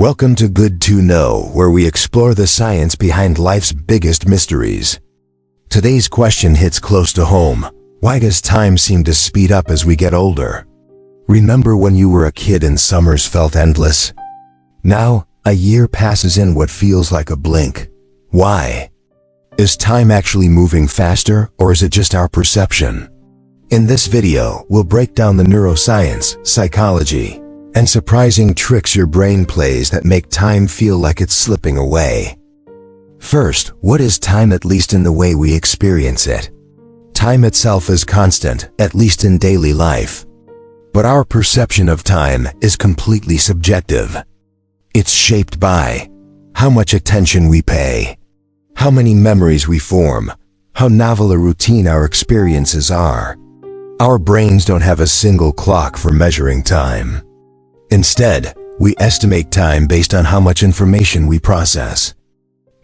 Welcome to Good to Know, where we explore the science behind life's biggest mysteries. Today's question hits close to home. Why does time seem to speed up as we get older? Remember when you were a kid and summers felt endless? Now, a year passes in what feels like a blink. Why? Is time actually moving faster, or is it just our perception? In this video, we'll break down the neuroscience, psychology, and surprising tricks your brain plays that make time feel like it's slipping away. First, what is time, at least in the way we experience it? Time itself is constant, at least in daily life. But our perception of time is completely subjective. It's shaped by how much attention we pay, how many memories we form, how novel a routine our experiences are. Our brains don't have a single clock for measuring time. Instead, we estimate time based on how much information we process.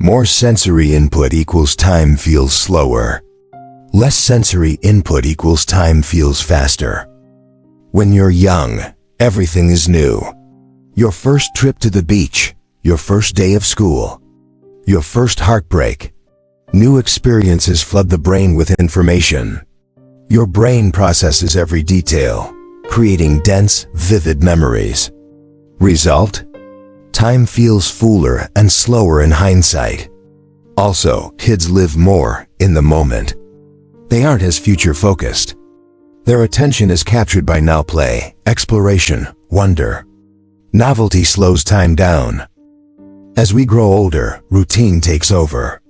More sensory input equals time feels slower. Less sensory input equals time feels faster. When you're young, everything is new. Your first trip to the beach, your first day of school, your first heartbreak. New experiences flood the brain with information. Your brain processes every detail, creating dense, vivid memories. Result? Time feels fuller and slower in hindsight. Also, kids live more in the moment. They aren't as future-focused. Their attention is captured by now play, exploration, wonder. Novelty slows time down. As we grow older, routine takes over.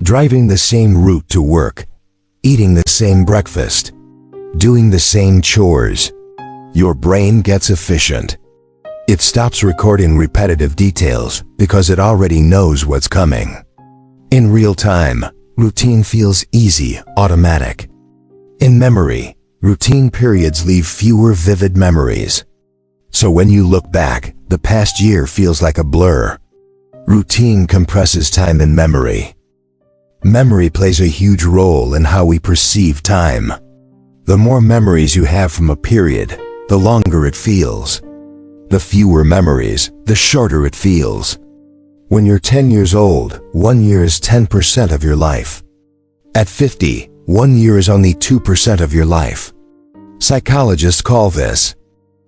Driving the same route to work, eating the same breakfast, doing the same chores. Your brain gets efficient. It stops recording repetitive details because it already knows what's coming. In real time, routine feels easy, automatic. In memory, routine periods leave fewer vivid memories. So when you look back, the past year feels like a blur. Routine compresses time in memory. Memory plays a huge role in how we perceive time. The more memories you have from a period, the longer it feels. The fewer memories, the shorter it feels. When you're 10 years old, 1 year is 10% of your life. At 50, 1 year is only 2% of your life. Psychologists call this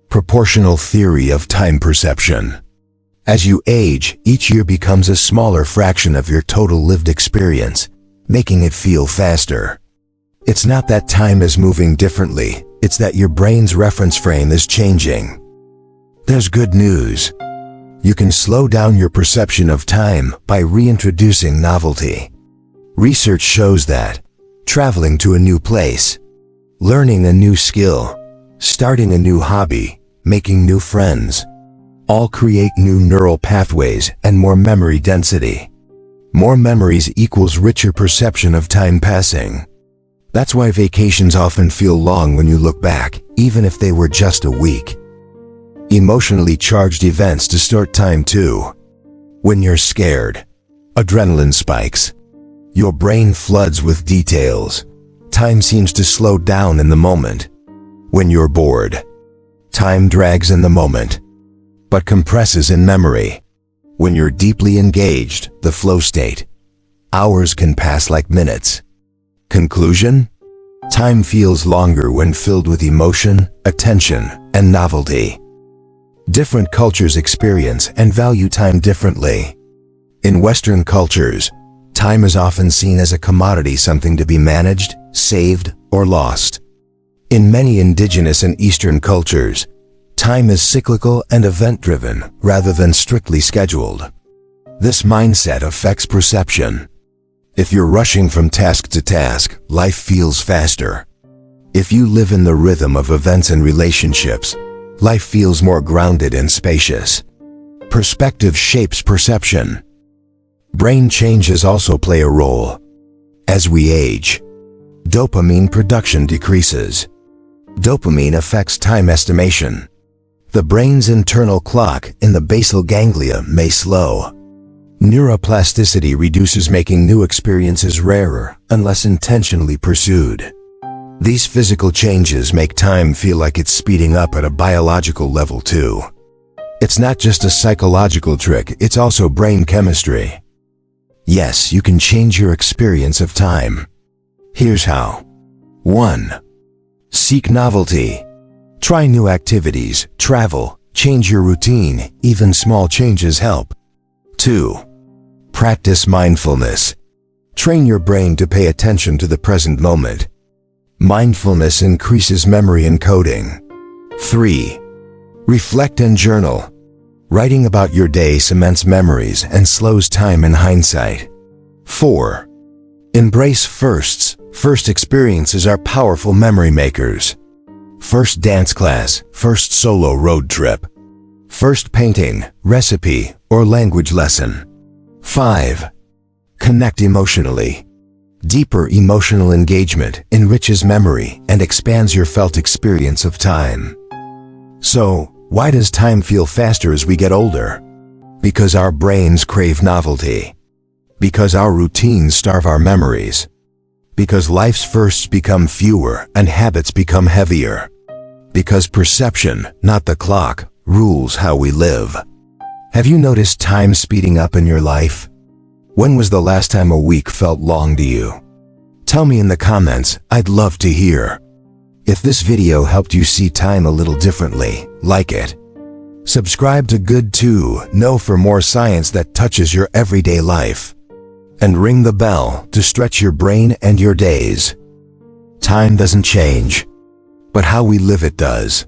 proportional theory of time perception. As you age, each year becomes a smaller fraction of your total lived experience, making it feel faster. It's not that time is moving differently, it's that your brain's reference frame is changing. There's good news. You can slow down your perception of time by reintroducing novelty. Research shows that traveling to a new place, learning a new skill, starting a new hobby, making new friends, all create new neural pathways and more memory density. More memories equals richer perception of time passing. That's why vacations often feel long when you look back, even if they were just a week. Emotionally charged events distort time too. When you're scared, adrenaline spikes. Your brain floods with details. Time seems to slow down in the moment. When you're bored, time drags in the moment, but compresses in memory. When you're deeply engaged, the flow state, hours can pass like minutes. Conclusion? Time feels longer when filled with emotion, attention, and novelty. Different cultures experience and value time differently. In Western cultures, time is often seen as a commodity, something to be managed, saved, or lost. In many indigenous and Eastern cultures, time is cyclical and event-driven rather than strictly scheduled. This mindset affects perception. If you're rushing from task to task, life feels faster. If you live in the rhythm of events and relationships, life feels more grounded and spacious. Perspective shapes perception. Brain changes also play a role. As we age, dopamine production decreases. Dopamine affects time estimation. The brain's internal clock in the basal ganglia may slow. Neuroplasticity reduces, making new experiences rarer unless intentionally pursued. These physical changes make time feel like it's speeding up at a biological level too. It's not just a psychological trick, it's also brain chemistry. Yes, you can change your experience of time. Here's how. 1. Seek novelty. Try new activities, travel, change your routine, even small changes help. 2. Practice mindfulness. Train your brain to pay attention to the present moment. Mindfulness increases memory encoding. 3. Reflect and journal. Writing about your day cements memories and slows time in hindsight. 4. Embrace firsts. First experiences are powerful memory makers. First dance class, first solo road trip, first painting, recipe, or language lesson. 5. Connect emotionally. Deeper emotional engagement enriches memory and expands your felt experience of time. So, why does time feel faster as we get older? Because our brains crave novelty. Because our routines starve our memories. Because life's firsts become fewer and habits become heavier. Because perception, not the clock, rules how we live. Have you noticed time speeding up in your life? When was the last time a week felt long to you? Tell me in the comments, I'd love to hear. If this video helped you see time a little differently, like it. Subscribe to Good to Know for more science that touches your everyday life. And ring the bell to stretch your brain and your days. Time doesn't change, but how we live it does.